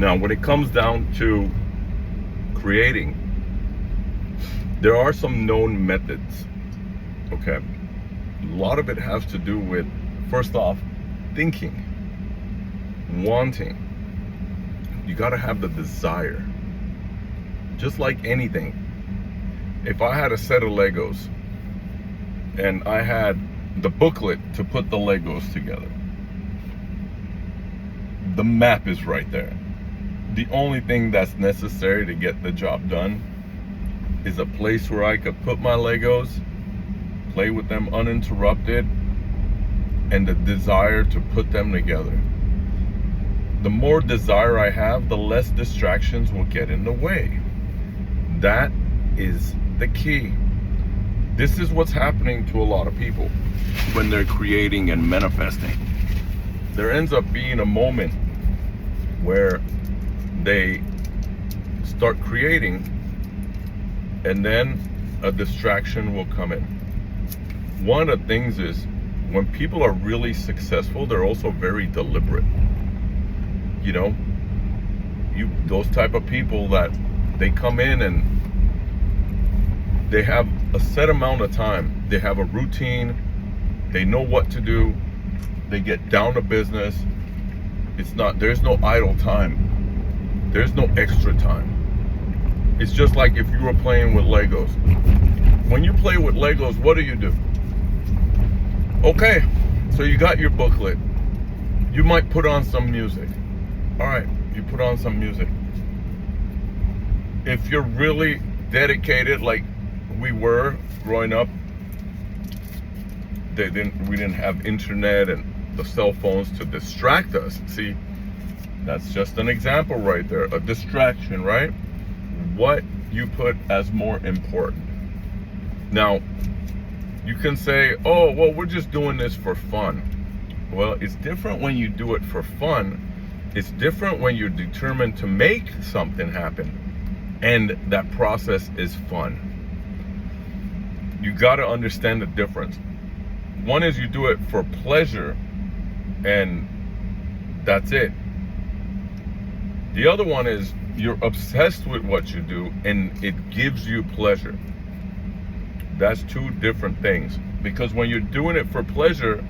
Now, when it comes down to creating, there are some known methods, okay? A lot of it has to do with, first off, thinking, wanting. You gotta have the desire. Just like anything. If I had a set of Legos and I had the booklet to put the Legos together, the map is right there. The only thing that's necessary to get the job done is a place where I could put my Legos, play with them uninterrupted, and the desire to put them together. The more desire I have, the less distractions will get in the way. That is the key. This is what's happening to a lot of people when they're creating and manifesting. There ends up being a moment where they start creating and then a distraction will come in. One of the things is when people are really successful, they're also very deliberate. You know, those type of people that they come in and they have a set amount of time. They have a routine. They know what to do. They get down to business. There's no idle time. There's no extra time. It's just like if you were playing with Legos. When you play with Legos, what do? Okay, so you got your booklet. You might put on some music. All right, you put on some music. If you're really dedicated, like we were growing up, we didn't have internet and the cell phones to distract us. See, that's just an example right there, a distraction, right? What you put as more important. Now, you can say, oh, well, we're just doing this for fun. Well, it's different when you do it for fun. It's different when you're determined to make something happen and that process is fun. You got to understand the difference. One is you do it for pleasure and that's it. The other one is you're obsessed with what you do and it gives you pleasure. That's two different things. Because when you're doing it for pleasure,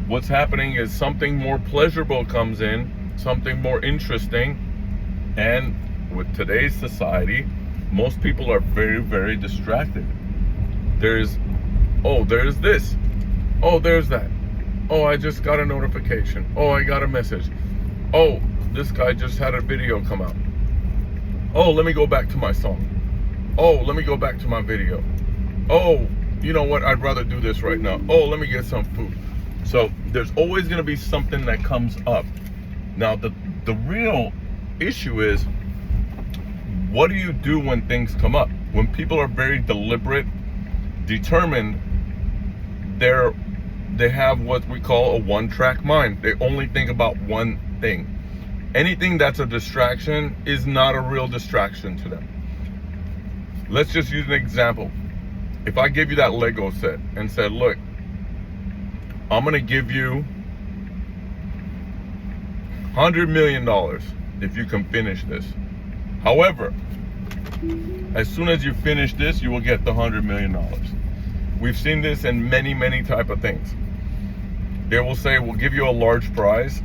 what's happening is something more pleasurable comes in, something more interesting. And with today's society, most people are very, very distracted. There's this. Oh, there's that. Oh, I just got a notification. Oh, I got a message. Oh, this guy just had a video come out. Oh, let me go back to my song. Oh, let me go back to my video. Oh, you know what? I'd rather do this right now. Oh, let me get some food. So there's always going to be something that comes up. Now, the real issue is, what do you do when things come up? When people are very deliberate, determined, they have what we call a one-track mind. They only think about one thing. Anything that's a distraction is not a real distraction to them. Let's just use an example. If I give you that Lego set and said, look, I'm going to give you $100 million if you can finish this. However, as soon as you finish this, you will get the $100 million. We've seen this in many, many type of things. They will say, we'll give you a large prize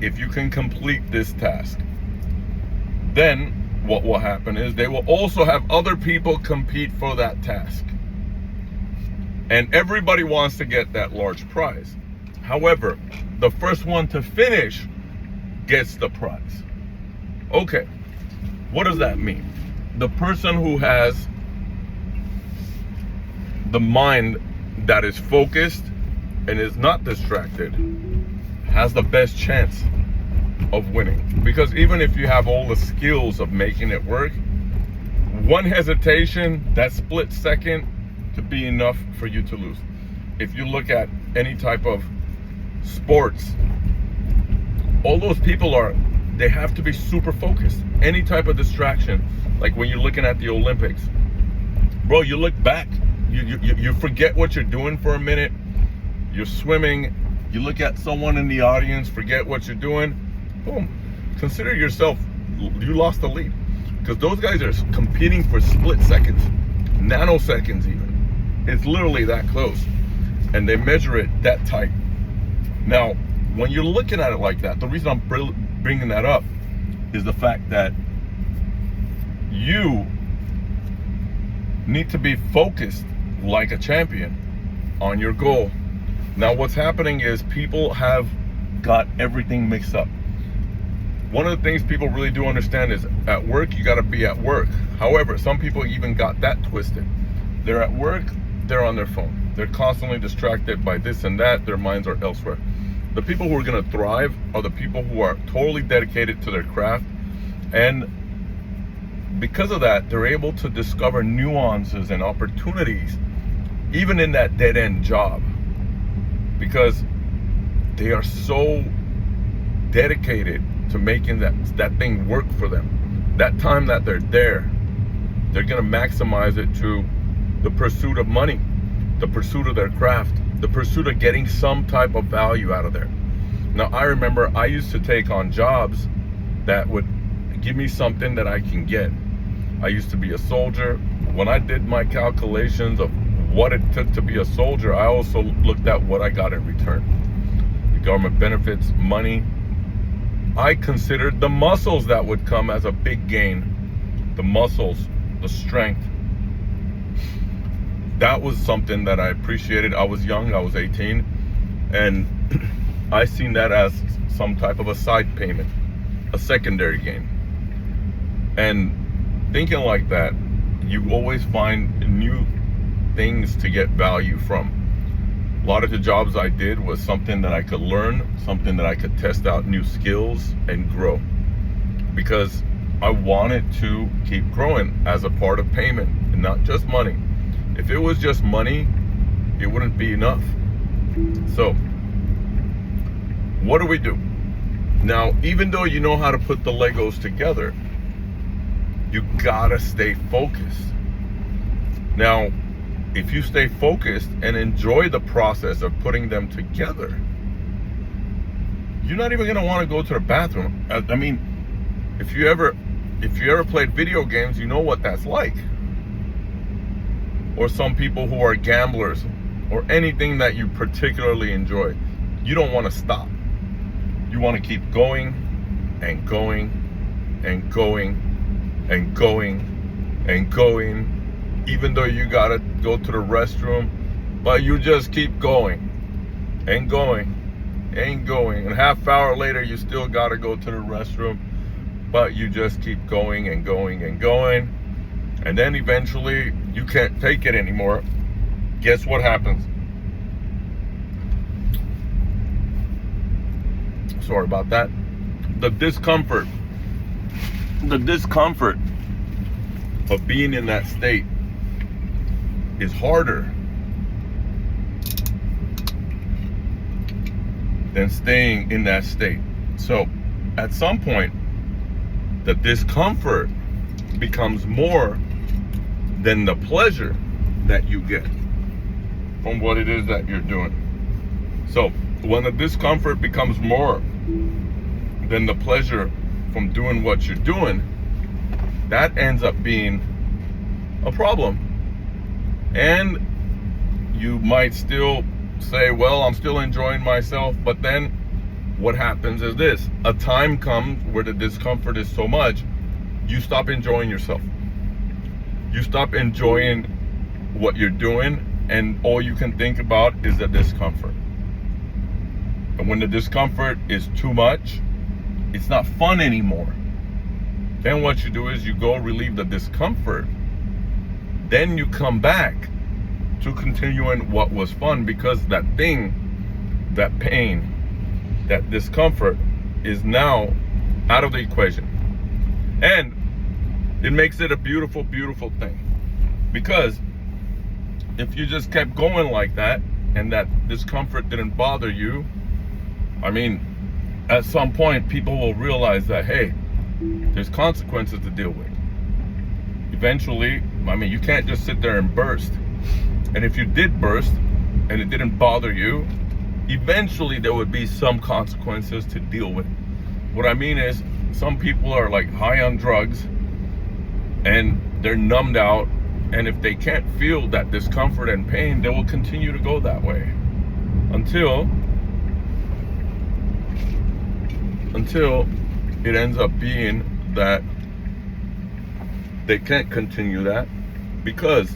if you can complete this task. Then what will happen is they will also have other people compete for that task. And everybody wants to get that large prize. However, the first one to finish gets the prize. Okay, what does that mean? The person who has the mind that is focused and is not distracted has the best chance of winning. Because even if you have all the skills of making it work, one hesitation, that split second, could be enough for you to lose. If you look at any type of sports, all those people they have to be super focused. Any type of distraction, like when you're looking at the Olympics, bro, you look back, you forget what you're doing for a minute. You're swimming, you look at someone in the audience, forget what you're doing, boom, consider yourself, you lost the lead. Because those guys are competing for split seconds, nanoseconds even. It's literally that close. And they measure it that tight. Now, when you're looking at it like that, the reason I'm bringing that up is the fact that you need to be focused like a champion on your goal. Now, what's happening is people have got everything mixed up. One of the things people really do understand is at work, you got to be at work. However, some people even got that twisted. They're at work, they're on their phone. They're constantly distracted by this and that. Their minds are elsewhere. The people who are going to thrive are the people who are totally dedicated to their craft. And because of that, they're able to discover nuances and opportunities, even in that dead-end job. Because they are so dedicated to making that thing work for them. That time that they're there, they're gonna maximize it to the pursuit of money, the pursuit of their craft, the pursuit of getting some type of value out of there. Now, I remember I used to take on jobs that would give me something that I can get. I used to be a soldier. When I did my calculations of what it took to be a soldier, I also looked at what I got in return. The government benefits, money. I considered the muscles that would come as a big gain. The muscles, the strength. That was something that I appreciated. I was young, I was 18, and I seen that as some type of a side payment, a secondary gain. And thinking like that, you always find new things to get value from. A lot of the jobs I did was something that I could learn, something that I could test out new skills and grow. Because I wanted to keep growing as a part of payment and not just money. If it was just money, it wouldn't be enough. So, what do? Now, even though you know how to put the Legos together, you gotta stay focused. Now, if you stay focused and enjoy the process of putting them together, you're not even gonna want to go to the bathroom. I mean, if you ever played video games, you know what that's like. Or some people who are gamblers, or anything that you particularly enjoy, you don't want to stop. You want to keep going and going and going and going and going, even though you gotta go to the restroom, but you just keep going and going and going, and half hour later you still gotta go to the restroom, but you just keep going and going and going, and then eventually you can't take it anymore. Guess what happens? Sorry about that. The discomfort of being in that state is harder than staying in that state. So at some point, the discomfort becomes more than the pleasure that you get from what it is that you're doing. So when the discomfort becomes more than the pleasure from doing what you're doing, that ends up being a problem. And you might still say, well, I'm still enjoying myself, but then what happens is this: a time comes where the discomfort is so much, you stop enjoying yourself. You stop enjoying what you're doing, and all you can think about is the discomfort. And when the discomfort is too much, it's not fun anymore. Then what you do is you go relieve the discomfort. Then you come back to continuing what was fun, because that thing, that pain, that discomfort is now out of the equation. And it makes it a beautiful, beautiful thing. Because if you just kept going like that and that discomfort didn't bother you, I mean, at some point people will realize that, hey, there's consequences to deal with. Eventually, I mean, you can't just sit there and burst. And if you did burst and it didn't bother you, eventually there would be some consequences to deal with. What I mean is, some people are like high on drugs and they're numbed out, and if they can't feel that discomfort and pain, they will continue to go that way until it ends up being that they can't continue that, because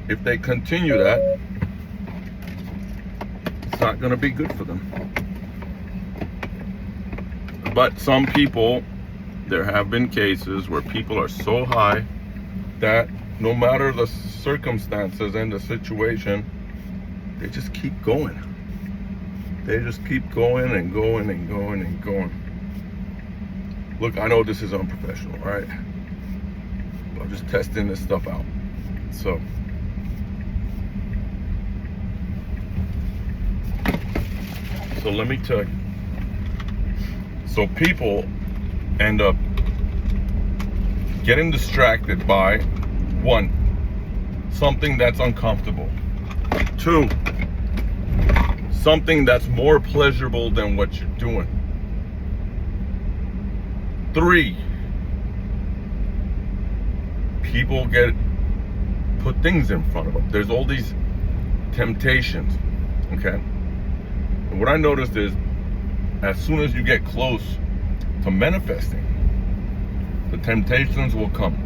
if they continue that, it's not going to be good for them. But some people, there have been cases where people are so high that no matter the circumstances and the situation, they just keep going. They just keep going and going and going and going. Look, I know this is unprofessional, right? But I'm just testing this stuff out. So let me tell you. So people end up getting distracted by, one, something that's uncomfortable. Two, something that's more pleasurable than what you're doing. Three, people put things in front of them. There's all these temptations, okay? And what I noticed is, as soon as you get close to manifesting, the temptations will come.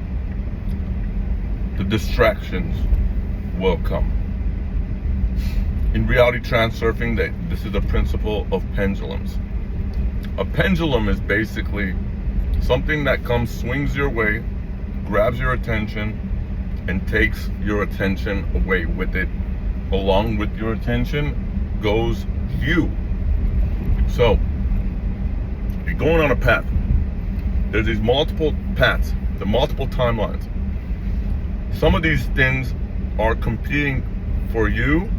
The distractions will come. In reality transurfing, this is the principle of pendulums. A pendulum is basically something that swings your way, grabs your attention, and takes your attention away with it. Along with your attention goes you. So, you're going on a path. There's these multiple paths, the multiple timelines. Some of these things are competing for you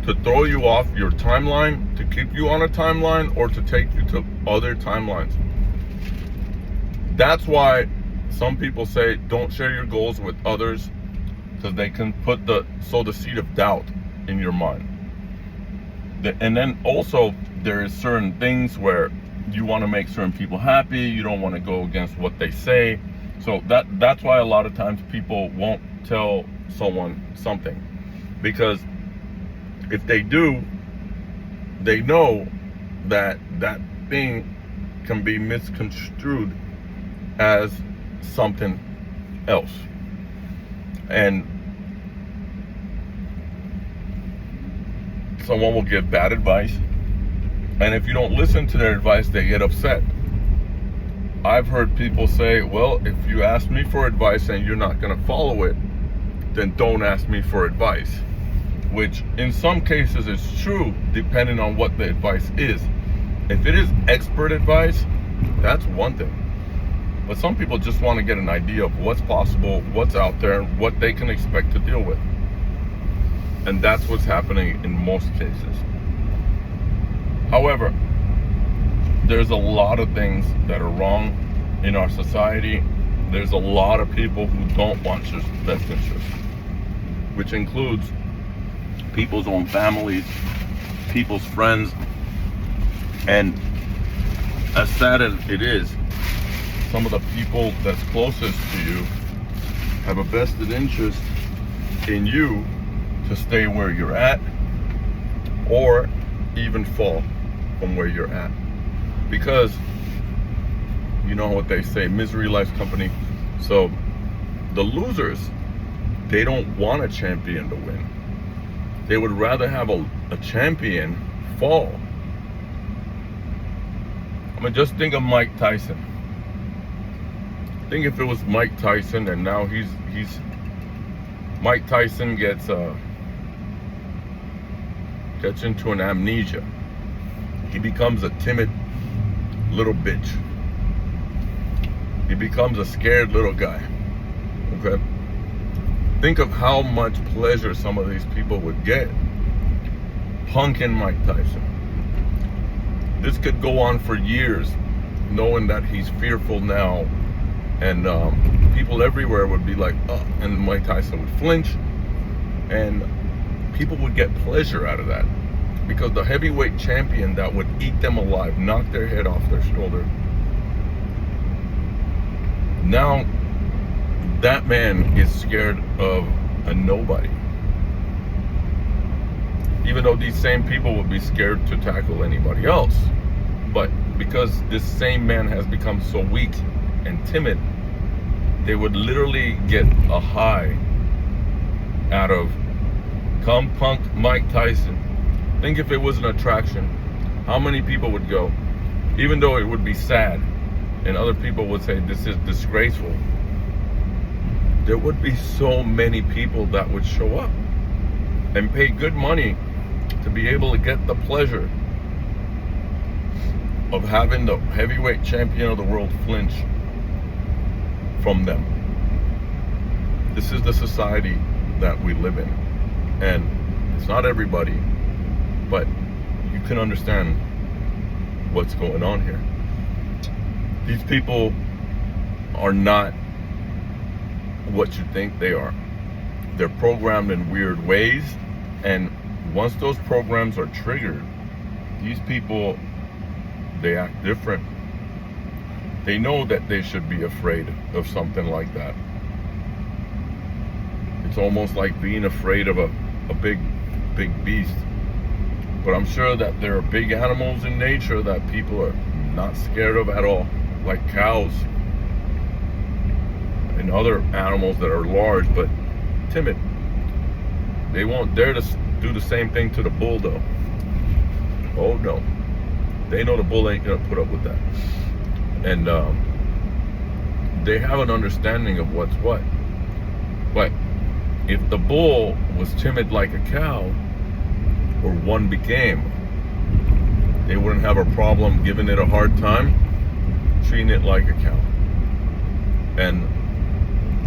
to throw you off your timeline, to keep you on a timeline, or to take you to other timelines. That's why some people say don't share your goals with others, because they can sow the seed of doubt in your mind. And then also there is certain things where you want to make certain people happy. You don't want to go against what they say. So that's why a lot of times people won't tell someone something, because if they do, they know that thing can be misconstrued as something else. And someone will give bad advice, and if you don't listen to their advice, they get upset. I've heard people say, well, if you ask me for advice and you're not going to follow it, then don't ask me for advice. Which in some cases is true, depending on what the advice is. If it is expert advice, that's one thing. But some people just want to get an idea of what's possible, what's out there, and what they can expect to deal with. And that's what's happening in most cases. However, there's a lot of things that are wrong in our society. There's a lot of people who don't want your best interest, which includes people's own families, people's friends. And as sad as it is, some of the people that's closest to you have a vested interest in you to stay where you're at, or even fall from where you're at. Because you know what they say, misery loves company. So the losers, they don't want a champion to win. They would rather have a champion fall. I mean, just think of Mike Tyson. Think if it was Mike Tyson, and now he's Mike Tyson gets into an amnesia. He becomes a timid little bitch. He becomes a scared little guy. Okay? Think of how much pleasure some of these people would get punking Mike Tyson. This could go on for years, knowing that he's fearful now, and people everywhere would be like, oh, and Mike Tyson would flinch, and people would get pleasure out of that, because the heavyweight champion that would eat them alive, knock their head off their shoulder, Now that man is scared of a nobody. Even though these same people would be scared to tackle anybody else. But because this same man has become so weak and timid, they would literally get a high out of come punk Mike Tyson. Think if it was an attraction, how many people would go? Even though it would be sad and other people would say this is disgraceful, there would be so many people that would show up and pay good money to be able to get the pleasure of having the heavyweight champion of the world flinch from them. This is the society that we live in. And it's not everybody, but you can understand what's going on here. These people are not what you think they are. They're programmed in weird ways, and once those programs are triggered, these people, they act different. They know that they should be afraid of something like that. It's almost like being afraid of a big beast. But I'm sure that there are big animals in nature that people are not scared of at all, like cows and other animals that are large but timid. They won't dare to do the same thing to the bull though. Oh no. They know the bull ain't gonna put up with that. And they have an understanding of what's what. But if the bull was timid like a cow, or one became, they wouldn't have a problem giving it a hard time, treating it like a cow, and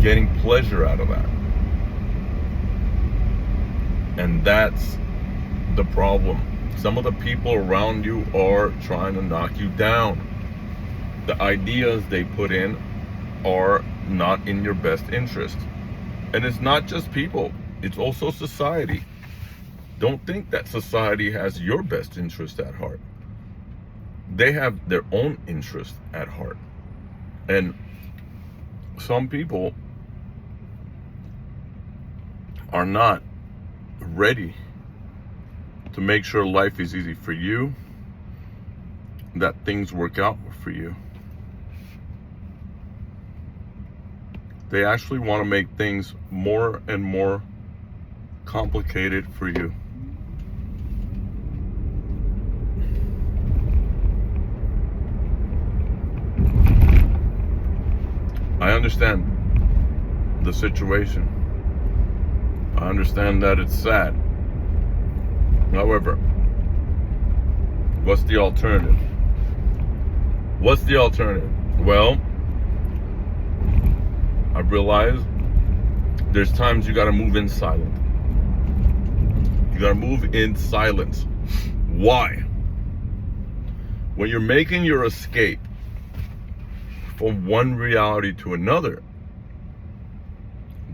getting pleasure out of that. And that's the problem. Some of the people around you are trying to knock you down. The ideas they put in are not in your best interest. And it's not just people, it's also society. Don't think that society has your best interest at heart. They have their own interest at heart. And some people are not ready to make sure life is easy for you, that things work out for you. They actually want to make things more and more complicated for you. I understand the situation. I understand that it's sad. However, what's the alternative? What's the alternative? Well, I realize there's times you gotta move in silent. You gotta move in silence. Why? When you're making your escape from one reality to another,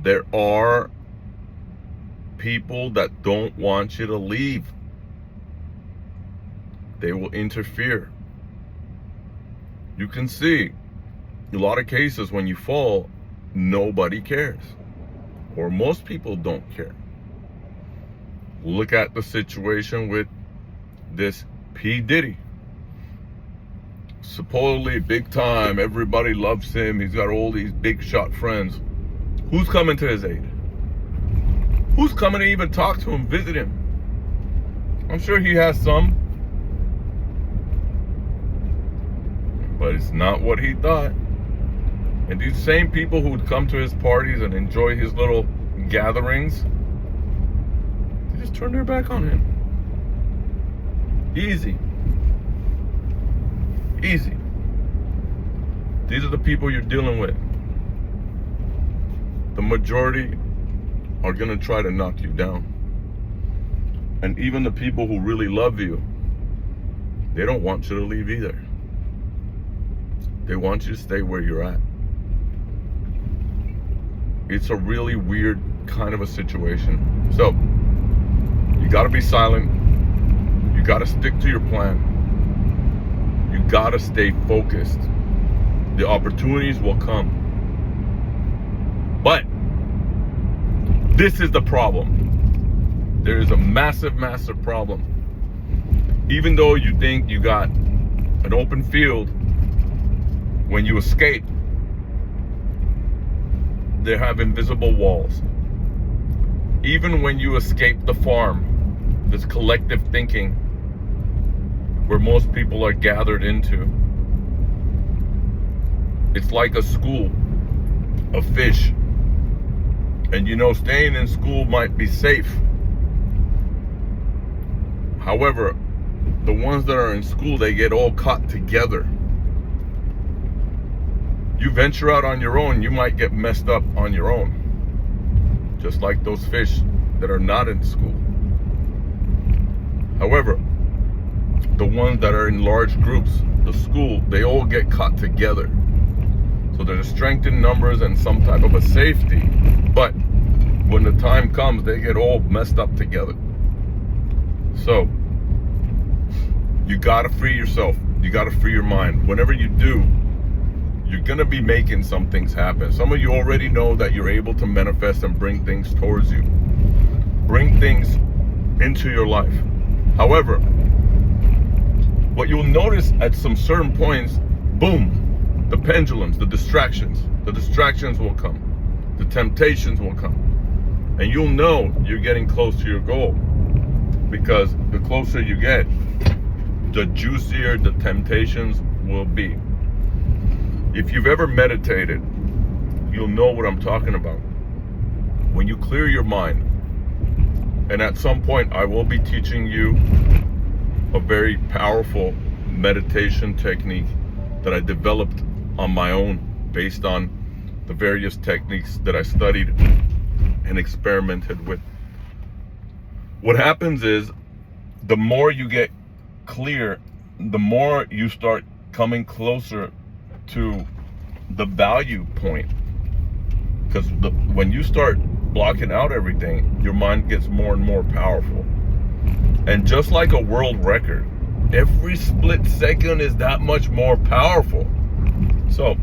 there are people that don't want you to leave. They will interfere. You can see a lot of cases when you fall, nobody cares, or most people don't care. Look at the situation with this P. Diddy. Supposedly big time, everybody loves him, he's got all these big shot friends. Who's coming to his aid? Who's coming to even talk to him, visit him? I'm sure he has some, but it's not what he thought. And these same people who would come to his parties and enjoy his little gatherings, they just turn their back on him. Easy. Easy. These are the people you're dealing with. The majority are gonna try to knock you down. And even the people who really love you, they don't want you to leave either. They want you to stay where you're at. It's a really weird kind of a situation. So, you gotta be silent. You gotta stick to your plan. You gotta stay focused. The opportunities will come. This is the problem. There is a massive, massive problem. Even though you think you got an open field, when you escape, they have invisible walls. Even when you escape the farm, this collective thinking where most people are gathered into, it's like a school of fish. And you know, staying in school might be safe. However, the ones that are in school, they get all caught together. You venture out on your own, you might get messed up on your own. Just like those fish that are not in school. However, the ones that are in large groups, the school, they all get caught together. So there's a strength in numbers and some type of a safety. But when the time comes, they get all messed up together. So you gotta free yourself. You gotta free your mind. Whenever you do, you're gonna be making some things happen. Some of you already know that you're able to manifest and bring things towards you. Bring things into your life. However, what you'll notice at some certain points, boom, the pendulums, the distractions will come. The temptations will come. And you'll know you're getting close to your goal. Because the closer you get, the juicier the temptations will be. If you've ever meditated, you'll know what I'm talking about. When you clear your mind, and at some point I will be teaching you a very powerful meditation technique that I developed on my own based on the various techniques that I studied and experimented with. What happens is, the more you get clear, the more you start coming closer to the value point. Because when you start blocking out everything, your mind gets more and more powerful. And just like a world record, every split second is that much more powerful. So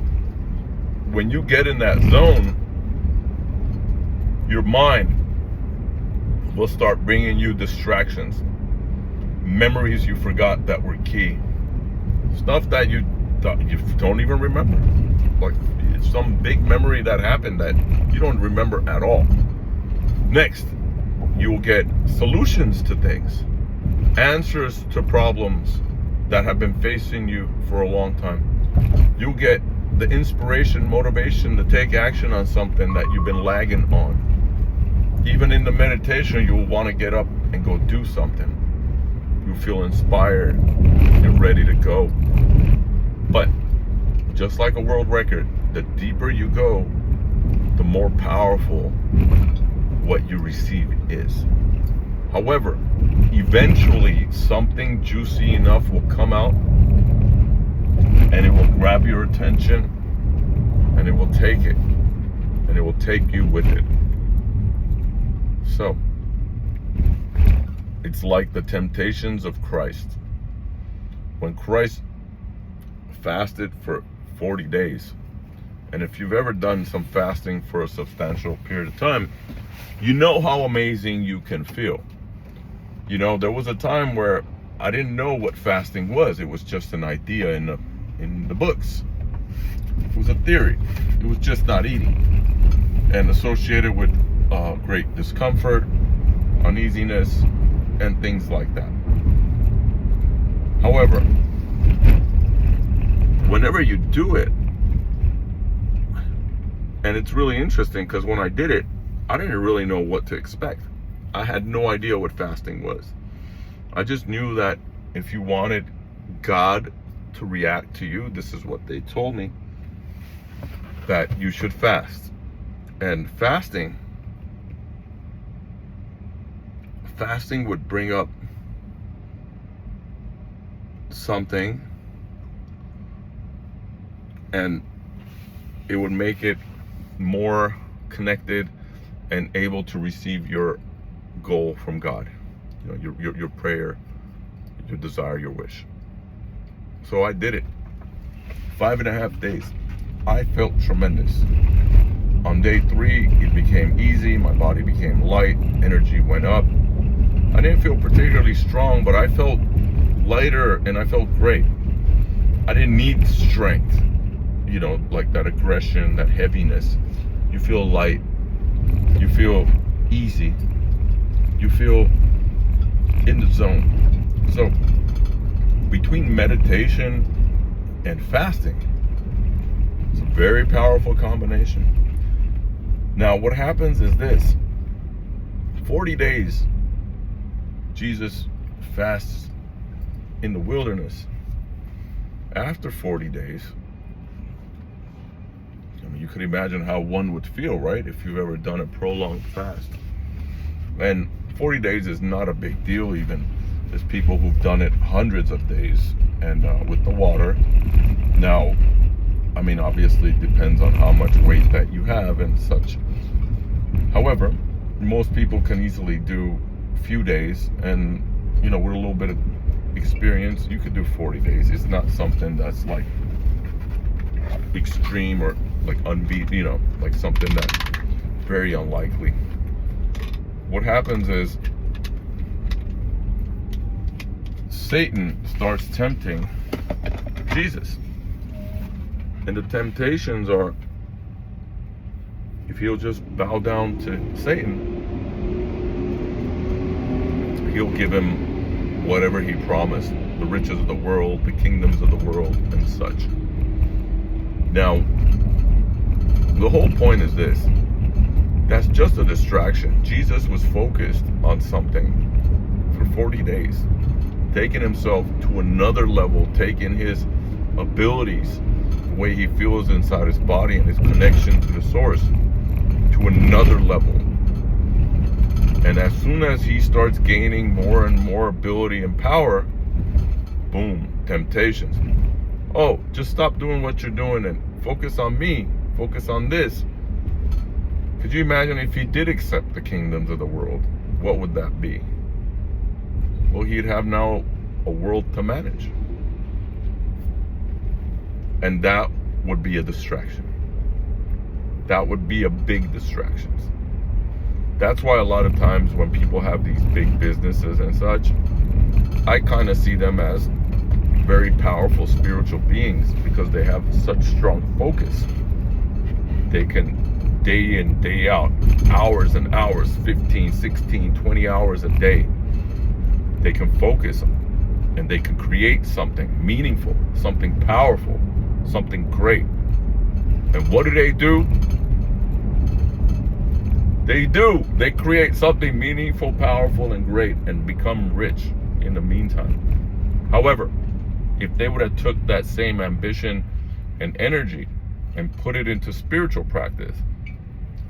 when you get in that zone, your mind will start bringing you distractions, memories you forgot that were key, stuff that you don't even remember, like some big memory that happened that you don't remember at all. Next, you will get solutions to things, answers to problems that have been facing you for a long time. You'll get the inspiration, motivation to take action on something that you've been lagging on. Even in the meditation, you'll want to get up and go do something. You feel inspired, you're ready to go. But just like a world record, the deeper you go, the more powerful what you receive is. However, eventually something juicy enough will come out and it will grab your attention and it will take it and it will take you with it. So it's like the temptations of Christ. When Christ fasted for 40 days, and if you've ever done some fasting for a substantial period of time, you know how amazing you can feel. You know, there was a time where I didn't know what fasting was. It was just an idea in the books. It was a theory. It was just not eating, and associated with great discomfort, uneasiness, and things like that. However, whenever you do it, and it's really interesting because when I did it, I didn't really know what to expect. I had no idea what fasting was. I just knew that if you wanted God to react to you, this is what they told me, that you should fast. And fasting would bring up something, and it would make it more connected and able to receive your goal from God, you know, your prayer, your desire, your wish. So I did it. 5.5 days. I felt tremendous. On day 3, it became easy. My body became light. Energy went up. I didn't feel particularly strong, but I felt lighter and I felt great. I didn't need strength, like that aggression, that heaviness. You feel light. You feel easy. You feel in the zone. So between meditation and fasting, it's a very powerful combination. Now, what happens is this: 40 days, Jesus fasts in the wilderness. After 40 days, you could imagine how one would feel, right? If you've ever done a prolonged fast. And 40 days is not a big deal even. There's people who've done it hundreds of days and with the water. Now, obviously it depends on how much weight that you have and such. However, most people can easily do a few days, and with a little bit of experience, you could do 40 days. It's not something that's like extreme or like unbeaten, like something that's very unlikely. What happens is Satan starts tempting Jesus. And the temptations are, if he'll just bow down to Satan, he'll give him whatever he promised, the riches of the world, the kingdoms of the world, and such. Now, the whole point is this: that's just a distraction. Jesus was focused on something for 40 days, taking himself to another level, taking his abilities, the way he feels inside his body and his connection to the source, to another level. And as soon as he starts gaining more and more ability and power, boom, temptations. Oh, just stop doing what you're doing and focus on me, focus on this. Could you imagine if he did accept the kingdoms of the world? What would that be? Well, he'd have now a world to manage. And that would be a distraction. That would be a big distraction. That's why a lot of times when people have these big businesses and such, I kind of see them as very powerful spiritual beings because they have such strong focus. They can day in, day out, hours and hours, 15, 16, 20 hours a day. They can focus and they can create something meaningful, something powerful, something great. And what do? They create something meaningful, powerful, and great and become rich in the meantime. However, if they would have took that same ambition and energy and put it into spiritual practice,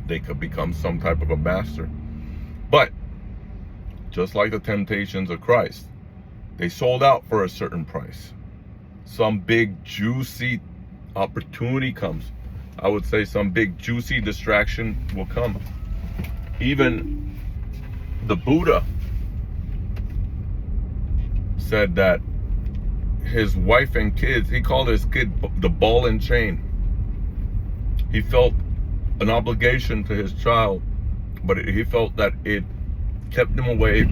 they could become some type of a master. But just like the temptations of Christ, they sold out for a certain price. Some big juicy opportunity comes. I would say some big juicy distraction will come. Even the Buddha said that his wife and kids, he called his kid the ball and chain. He felt an obligation to his child, but he felt that it kept him away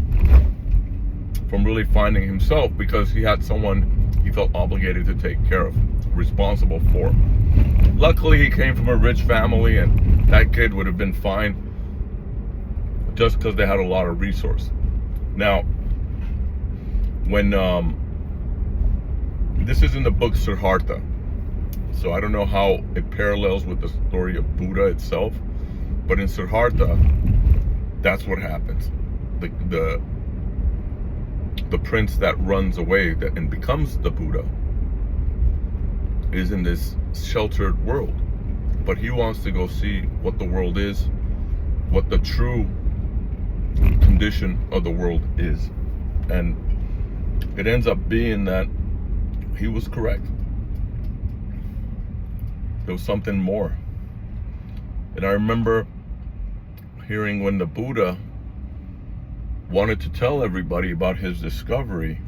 from really finding himself because he had someone he felt obligated to take care of, responsible for. Luckily, he came from a rich family and that kid would have been fine just because they had a lot of resource. Now, when this is in the book Siddhartha, so I don't know how it parallels with the story of Buddha itself, but in Siddhartha, that's what happens. The prince that runs away and becomes the Buddha is in this sheltered world, but he wants to go see what the world is, what the true condition of the world is. And it ends up being that he was correct. There was something more. And I remember hearing when the Buddha wanted to tell everybody about his discovery,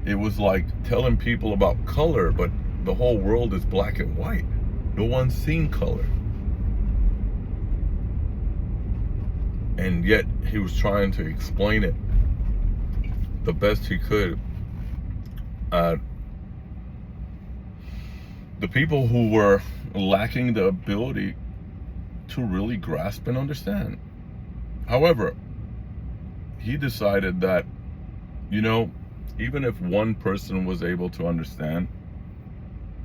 it was like telling people about color, but the whole world is black and white. No one's seen color. and yet he was trying to explain it the best he could. The people who were lacking the ability to really grasp and understand. However, he decided that, even if one person was able to understand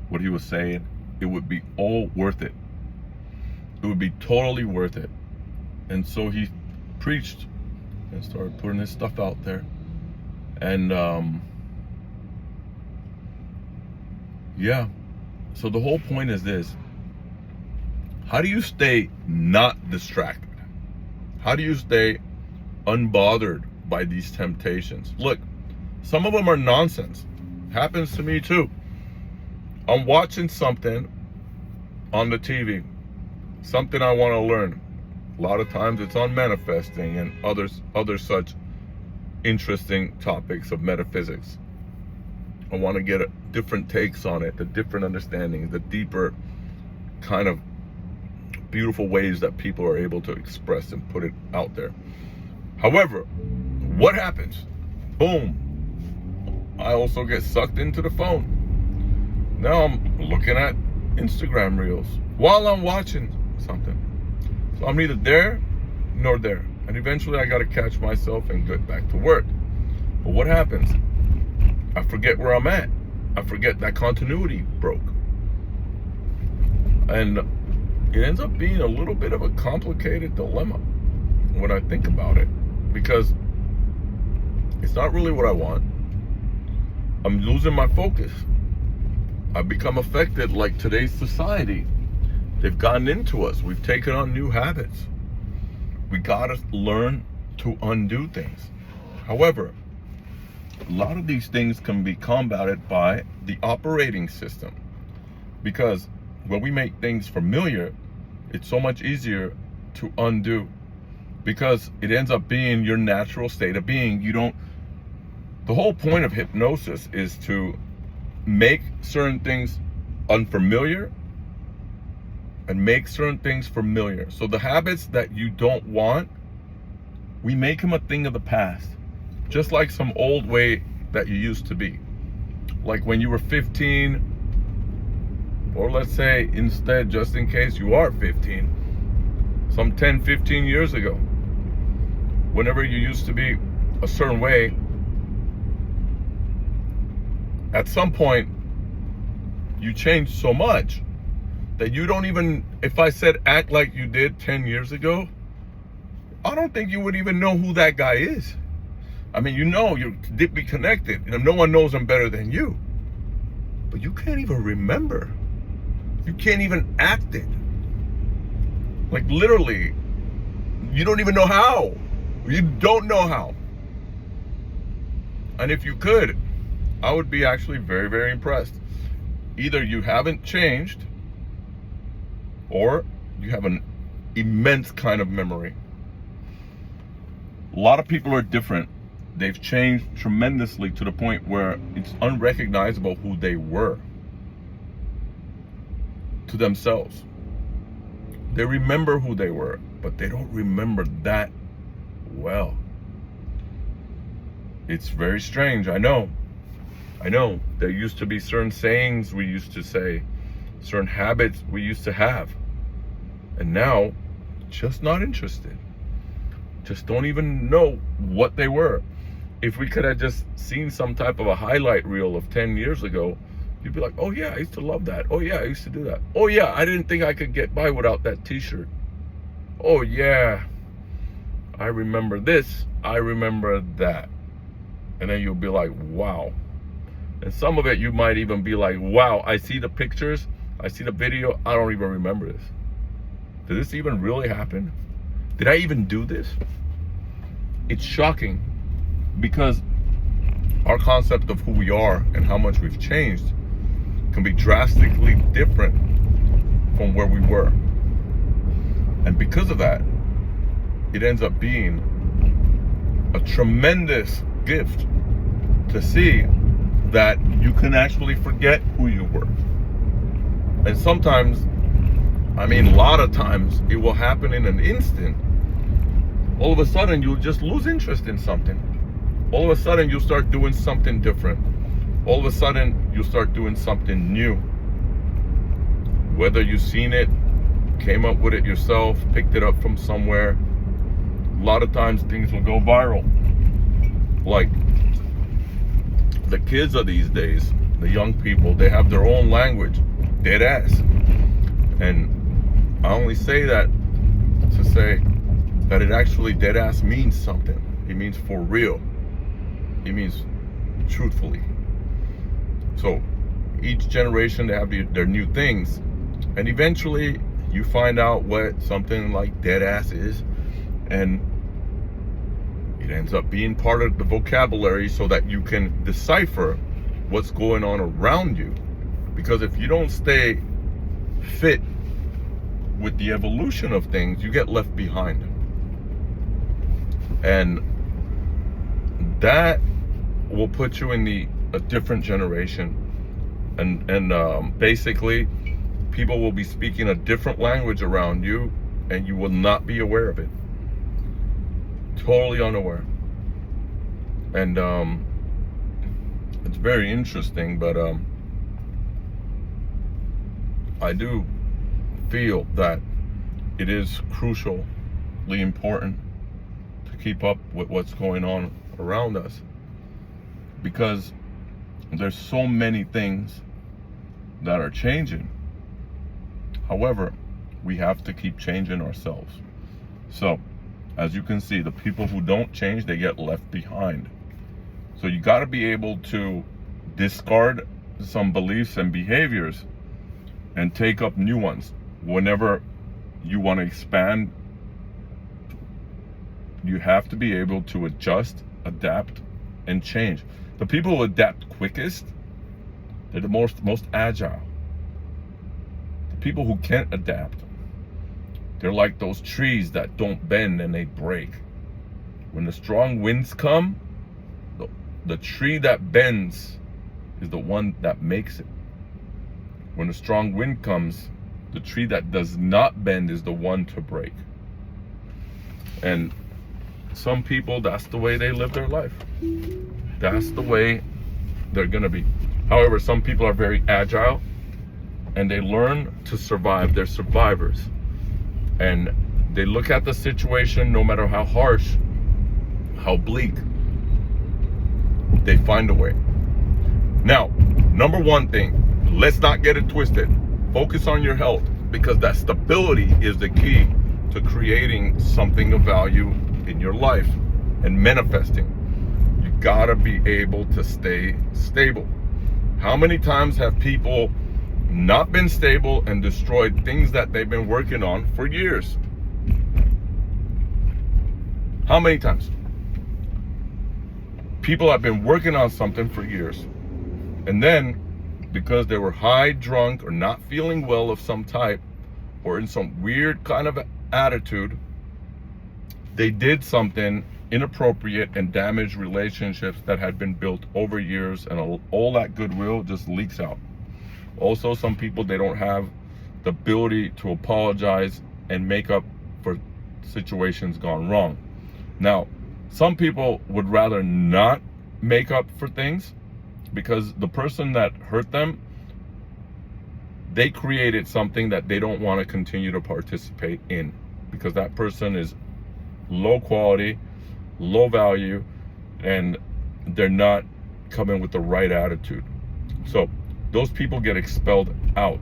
what he was saying, it would be all worth it. It would be totally worth it. And so he preached and started putting his stuff out there. And so the whole point is this: how do you stay not distracted? How do you stay unbothered by these temptations? Look, some of them are nonsense. Happens to me too. I'm watching something on the TV, something I want to learn. A lot of times it's on manifesting and other such interesting topics of metaphysics. I want to get different takes on it, the different understandings, the deeper kind of beautiful ways that people are able to express and put it out there. However, what happens? Boom. I also get sucked into the phone. Now I'm looking at Instagram reels while I'm watching something. So I'm neither there nor there. And eventually I got to catch myself and get back to work. But what happens? I forget where I'm at. I forget that continuity broke. And it ends up being a little bit of a complicated dilemma when I think about it, because it's not really what I want. I'm losing my focus. I've become affected like today's society. They've gotten into us. We've taken on new habits. We gotta learn to undo things. However, a lot of these things can be combated by the operating system, because when we make things familiar, it's so much easier to undo, because it ends up being your natural state of being. The whole point of hypnosis is to make certain things unfamiliar and make certain things familiar. So the habits that you don't want, we make them a thing of the past. Just like some old way that you used to be. Like when you were 15, or let's say instead, just in case you are 15, some 10, 15 years ago, whenever you used to be a certain way, at some point, you changed so much that you don't even, if I said act like you did 10 years ago, I don't think you would even know who that guy is. I mean, you're deeply connected, and no one knows him better than you. But you can't even remember. You can't even act it. Like literally, you don't even know how. You don't know how. And if you could, I would be actually very, very impressed. Either you haven't changed, or you have an immense kind of memory. A lot of people are different. They've changed tremendously to the point where it's unrecognizable who they were to themselves. They remember who they were, but they don't remember that well. It's very strange. I know. There used to be certain sayings we used to say, certain habits we used to have. And now, just not interested. Just don't even know what they were. If we could have just seen some type of a highlight reel of 10 years ago, you'd be like, oh yeah, I used to love that. Oh yeah, I used to do that. Oh yeah, I didn't think I could get by without that t-shirt. Oh yeah, I remember this, I remember that. And then you'll be like, wow. And some of it you might even be like, wow, I see the pictures, I see the video, I don't even remember this. Did this even really happen? Did I even do this? It's shocking, because our concept of who we are and how much we've changed can be drastically different from where we were. And because of that, it ends up being a tremendous gift to see that you can actually forget who you were. And sometimes, a lot of times, it will happen in an instant all of a sudden you'll just lose interest in something. All of a sudden you'll start doing something different. All of a sudden you'll start doing something new. Whether you've seen it, came up with it yourself, picked it up from somewhere, a lot of times things will go viral. Like the kids of these days, the young people, they have their own language, dead ass. And I only say that to say that it actually, dead ass means something. It means for real. It means truthfully. So each generation, they have their new things, and eventually you find out what something like dead ass is, and it ends up being part of the vocabulary so that you can decipher what's going on around you. Because if you don't stay fit with the evolution of things, you get left behind. And that will put you in a different generation. And basically, people will be speaking a different language around you, and you will not be aware of it. Totally unaware. And it's very interesting, but I do feel that it is crucially important to keep up with what's going on around us, because there's so many things that are changing. However, we have to keep changing ourselves. So, as you can see, the people who don't change, they get left behind. So you got to be able to discard some beliefs and behaviors and take up new ones. Whenever you want to expand, you have to be able to adjust, adapt, and change. The people who adapt quickest, they're the most agile. The people who can't adapt, they're like those trees that don't bend and they break. When the strong winds come, the tree that bends is the one that makes it. When the strong wind comes, the tree that does not bend is the one to break. And some people, that's the way they live their life. That's the way they're gonna be. However, some people are very agile and they learn to survive. They're survivors. And they look at the situation, no matter how harsh, how bleak, they find a way. Now, number one thing, let's not get it twisted. Focus on your health, because that stability is the key to creating something of value in your life and manifesting. You gotta be able to stay stable. How many times have people not been stable and destroyed things that they've been working on for years? How many times? People have been working on something for years, and then because they were high, drunk, or not feeling well of some type, or in some weird kind of attitude, they did something inappropriate and damaged relationships that had been built over years, and all that goodwill just leaks out. Also, some people, they don't have the ability to apologize and make up for situations gone wrong. Now, some people would rather not make up for things, because the person that hurt them, they created something that they don't want to continue to participate in, because that person is low quality, low value, and they're not coming with the right attitude. So those people get expelled out,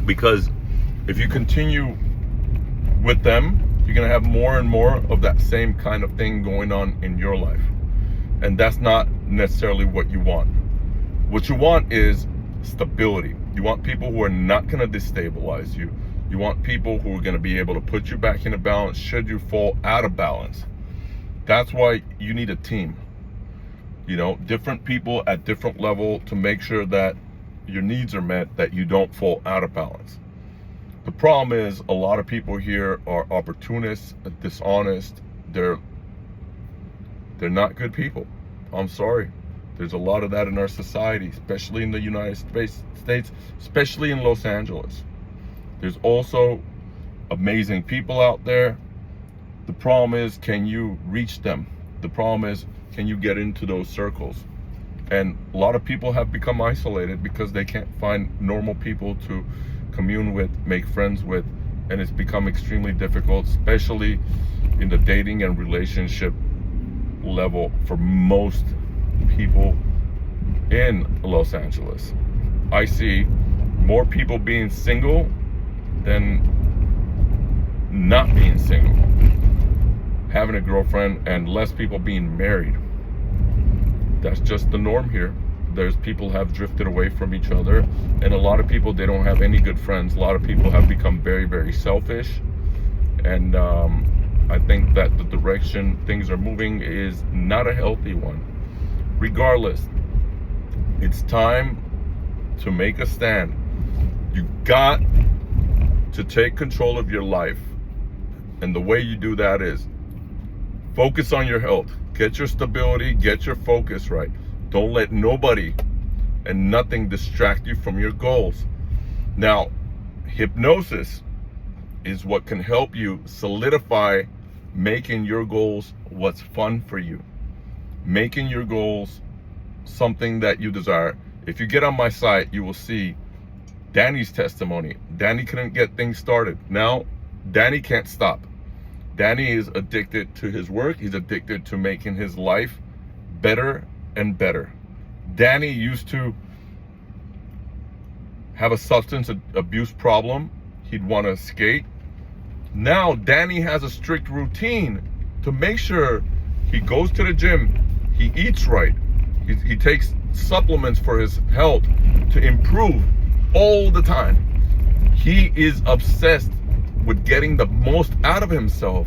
because if you continue with them, you're going to have more and more of that same kind of thing going on in your life. And that's not necessarily what you want. What you want is stability. You want people who are not going to destabilize you. You want people who are going to be able to put you back into balance should you fall out of balance. That's why you need a team. You know, different people at different level to make sure that your needs are met, that you don't fall out of balance. The problem is a lot of people here are opportunists, dishonest. They're not good people. I'm sorry. There's a lot of that in our society, especially in the United States, especially in Los Angeles. There's also amazing people out there, The problem is, can you reach them? The problem is, can you get into those circles? And a lot of people have become isolated because they can't find normal people to commune with, make friends with, and it's become extremely difficult, especially in the dating and relationship level for most people in Los Angeles. I see more people being single than not being single, having a girlfriend, and less people being married. That's just the norm here. There's people have drifted away from each other, and a lot of people, they don't have any good friends. A lot of people have become very, very selfish, and I think that the direction things are moving is not a healthy one. Regardless, it's time to make a stand. You got to take control of your life, and the way you do that is focus on your health. Get your stability, get your focus right. Don't let nobody and nothing distract you from your goals. Now, hypnosis is what can help you solidify making your goals what's fun for you. Making your goals something that you desire. If you get on my site, you will see Danny's testimony. Danny couldn't get things started. Now, Danny can't stop. Danny is addicted to his work. He's addicted to making his life better and better. Danny used to have a substance abuse problem. He'd want to skate. Now, Danny has a strict routine to make sure he goes to the gym, he eats right, he takes supplements for his health to improve all the time. He is obsessed with getting the most out of himself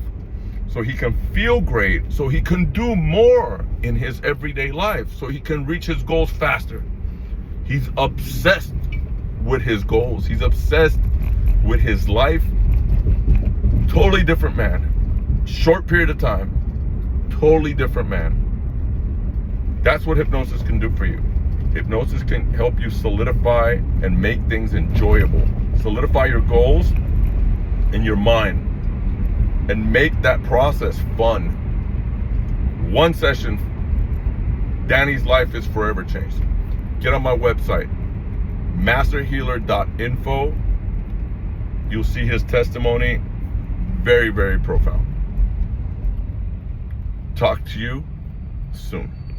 so he can feel great, so he can do more in his everyday life, so he can reach his goals faster. He's obsessed with his goals. He's obsessed with his life. Totally different man. Short period of time, totally different man. That's what hypnosis can do for you. Hypnosis can help you solidify and make things enjoyable. Solidify your goals in your mind and make that process fun. One session, Danny's life is forever changed. Get on my website, masterhealer.info. You'll see his testimony. Very, very profound. Talk to you soon.